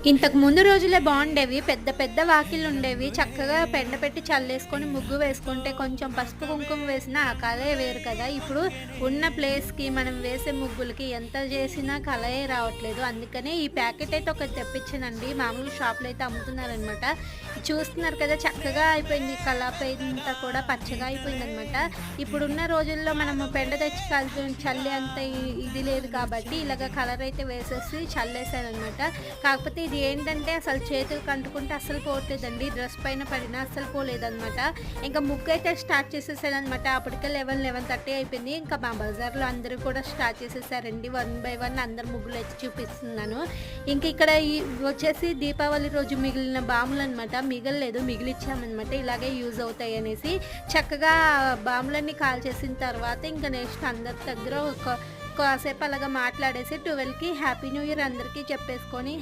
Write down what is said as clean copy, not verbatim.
ఇంతకు ముందు రోజులే బాగుండేవి. పెద్ద పెద్ద వాకిలుండేవి. చక్కగా పెండ పెట్టి చల్లేసుకొని ముగ్గు వేసుకుంటే కొంచెం పసుపు, కుంకుమ వేసినా ఆ కలే వేరు కదా! ఇప్పుడు ఉన్న ప్లేస్‌కి మనం వేసే ముగ్గులకి ఎంత చేసినా కలయే రావట్లేదు. అందుకనే ఈ ప్యాకెట్ అయితే ఒకటి తెప్పించానండి. మామూలు షాప్‌లో అయితే అమ్ముతున్నారనమాట. చూస్తున్నారు కదా! చక్కగా అయిపోయింది. కలపంతా కూడా పచ్చగా అయిపోయిందనమాట. ఇప్పుడున్న రోజుల్లో మనము పెండ తెచ్చి చల్లే అంత ఇది లేదు కాబట్టి ఇలాగ కలర్ అయితే వేసేసి చల్లేసాననమాట. కాకపోతే ఇది ఏంటంటే అసలు చేతులకు అంటుకుంటే అస్సలు పోవట్లేదండి. డ్రెస్ పైన పడినా అస్సలు పోలేదనమాట. ఇంకా ముగ్గయితే స్టార్ట్ చేసేసాననమాట. అప్పటికే 11:30 అయిపోయింది. ఇంకా మా బజార్‌లో అందరూ కూడా స్టార్ట్ చేసేసారండి. వన్ బై వన్ అందరు ముగ్గులైతే చూపిస్తున్నాను. ఇంక ఇక్కడ వచ్చేసి దీపావళి రోజు మిగిలిన బాములనమాట. మిగలలేదు, మిగిలిచ్చామనమాట. ఇలాగే యూజ్ అవుతాయనేసి. చక్కగా బాములన్నీ కాల్చేసిన తర్వాత ఇంక నెక్స్ట్ అందరి దగ్గర కాసేపు అలాగా మాట్లాడేసి 12కి హ్యాపీ న్యూ ఇయర్ అందరికీ చెప్పేసుకొని